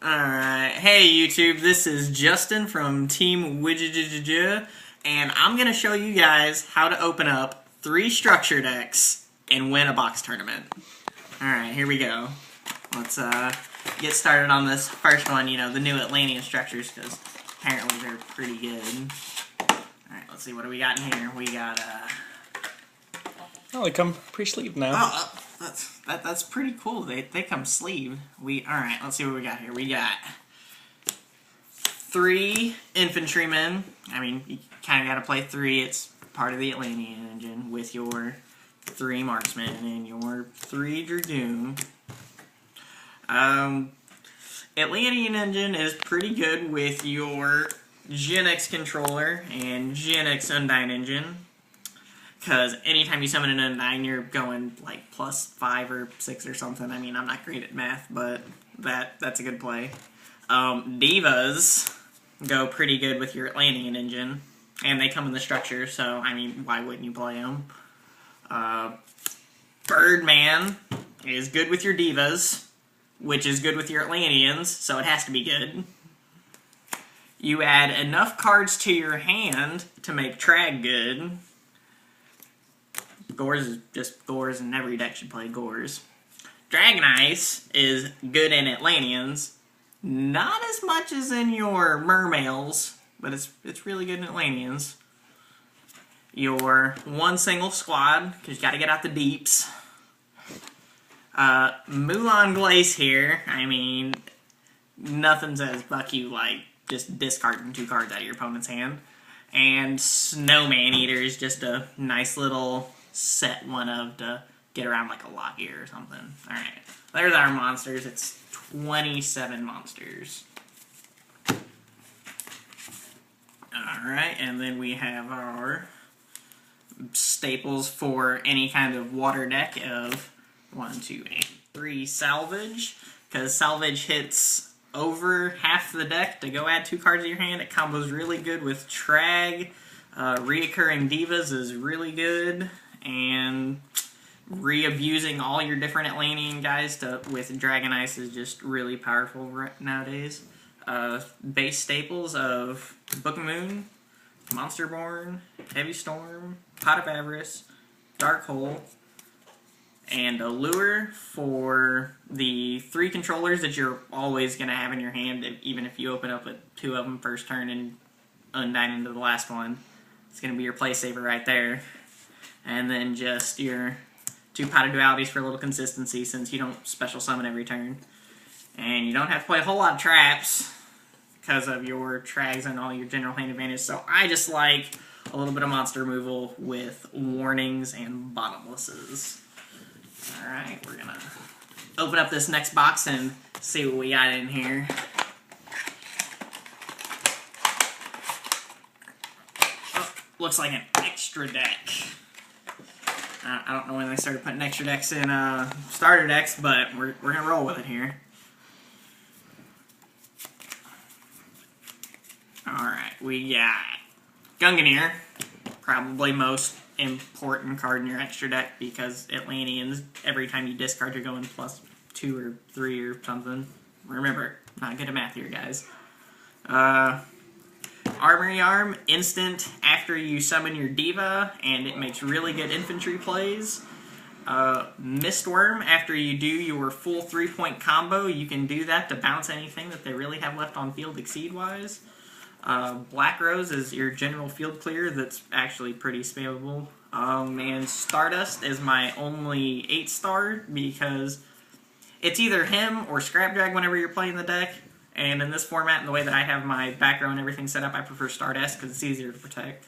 Alright, hey YouTube, this is Justin from Team Widget, and I'm going to show you guys how to open up 3 structure decks and win a box tournament. Alright, here we go. Let's get started on this first one, the new Atlantean structures, because apparently they're pretty good. Alright, let's see, what do we got in here? We got, Oh, they come pre-sleeved now. Oh, that's pretty cool. They come sleeved. Alright, let's see what we got here. We got 3 infantrymen. I mean, you kind of got to play 3. It's part of the Atlantean engine with your 3 marksmen and your 3 dragoon. Atlantean engine is pretty good with your Gen X controller and Gen X Undyne engine. Because anytime you summon an Undyne, you're going like +5 or 6 or something. I mean, I'm not great at math, but that's a good play. Divas go pretty good with your Atlantean engine, and they come in the structure, so, I mean, why wouldn't you play them? Birdman is good with your Divas, which is good with your Atlanteans, so it has to be good. You add enough cards to your hand to make Trag good. Gores is just Gores, and every deck should play Gores. Dragon Ice is good in Atlanteans. Not as much as in your Mermails, but it's really good in Atlanteans. Your 1 single squad, because you got to get out the deeps. Mulan Glace here, I mean, nothing says fuck you like just discarding 2 cards out of your opponent's hand. And Snowman Eater is just a nice little set one of to get around like a lock gear or something. Alright, there's our monsters. It's 27 monsters. Alright, and then we have our staples for any kind of water deck of 1, 2, 8, 3 salvage, because salvage hits over half the deck to go add 2 cards to your hand. It combos really good with Trag. Reoccurring Divas is really good, and re-abusing all your different Atlantean guys with Dragon Ice is just really powerful nowadays. Base staples of Book of Moon, Monsterborn, Heavy Storm, Pot of Avarice, Dark Hole, and a lure for the 3 controllers that you're always going to have in your hand, even if you open up with 2 of them first turn and Undyne into the last one. It's going to be your play saver right there. And then just your 2 Pot of Dualities for a little consistency, since you don't special summon every turn. And you don't have to play a whole lot of traps because of your Trags and all your general hand advantage. So I just like a little bit of monster removal with warnings and bottomlesses. Alright, we're going to open up this next box and see what we got in here. Oh, looks like an extra deck. I don't know when they started putting extra decks in starter decks, but we're going to roll with it here. Alright, we got Gungnir, probably most important card in your extra deck, because Atlanteans, every time you discard, you're going +2 or 3 or something. Remember, not good at math here, guys. Armory Arm, instant after you summon your Diva, and it makes really good infantry plays. Mistworm, after you do your full 3-point combo, you can do that to bounce anything that they really have left on field Exceed-wise. Black Rose is your general field clear that's actually pretty spammable. And Stardust is my only 8-star, because it's either him or Scrapdrag whenever you're playing the deck. And in this format, and the way that I have my back row and everything set up, I prefer Stardust because it's easier to protect.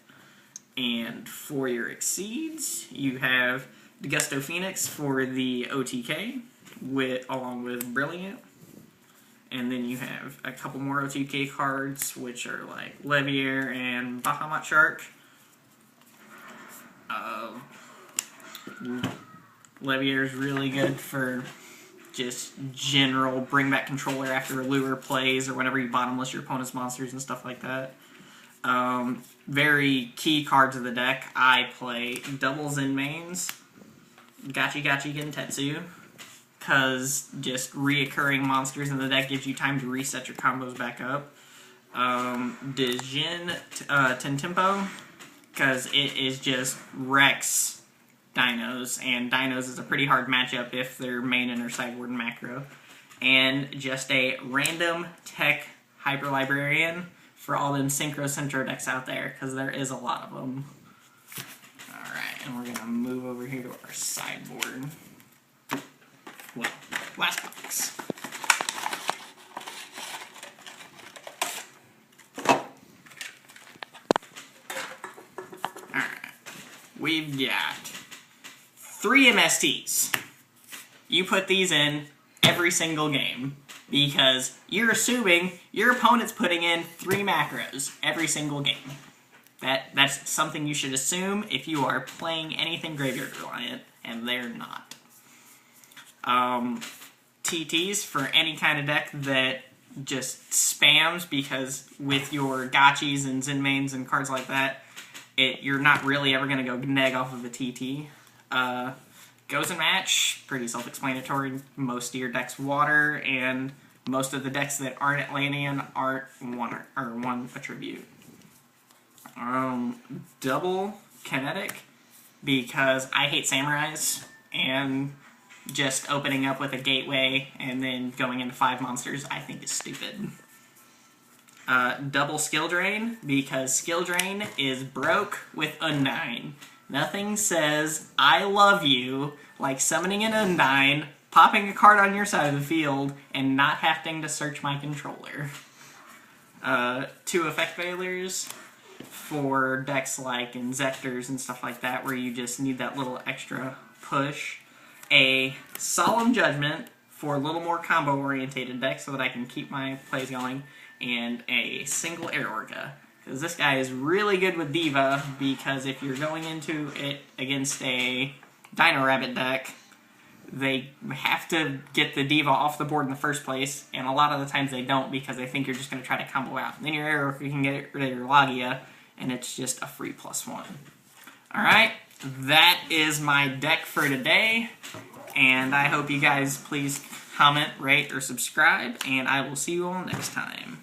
And for your Exceeds, you have Degusto Phoenix for the OTK, along with Brilliant. And then you have a couple more OTK cards, which are like Levier and Bahamut Shark. Levier is really good for just general bring back controller after a lure plays, or whenever you bottomless your opponent's monsters and stuff like that. Very key cards of the deck. I play doubles and mains. Gachi Gachi Gentetsu, because just reoccurring monsters in the deck gives you time to reset your combos back up. Dijin Tentempo, because it is just Rex dinos, and dinos is a pretty hard matchup if they're main and or sideboard and macro. And just a random tech Hyper Librarian for all them Synchro Centro decks out there, because there is a lot of them. Alright, and we're going to move over here to our sideboard. Well, last box. Alright, we've got 3 MSTs. You put these in every single game, because you're assuming your opponent's putting in 3 macros every single game. That's something you should assume if you are playing anything graveyard reliant, and they're not. TTs for any kind of deck that just spams, because with your gotchis and Zenmains and cards like that, you're not really ever going to go neg off of a TT. Goes and match, pretty self-explanatory. Most of your decks water, and most of the decks that aren't Atlantean aren't one attribute. Double kinetic, because I hate samurais, and just opening up with a gateway and then going into 5 monsters I think is stupid. Double skill drain, because skill drain is broke with Undyne. Nothing says I love you like summoning an Undyne, popping a card on your side of the field, and not having to search my controller. 2 effect failures for decks like Inzectors and stuff like that, where you just need that little extra push. A Solemn Judgment for a little more combo-orientated decks so that I can keep my plays going. And a single Airorca, because this guy is really good with Diva, because if you're going into it against a Dino Rabbit deck, they have to get the Diva off the board in the first place, and a lot of the times they don't, because they think you're just going to try to combo out. And then your Airorca can get rid of your Lagia, and it's just a free +1. Alright, that is my deck for today, and I hope you guys please comment, rate, or subscribe, and I will see you all next time.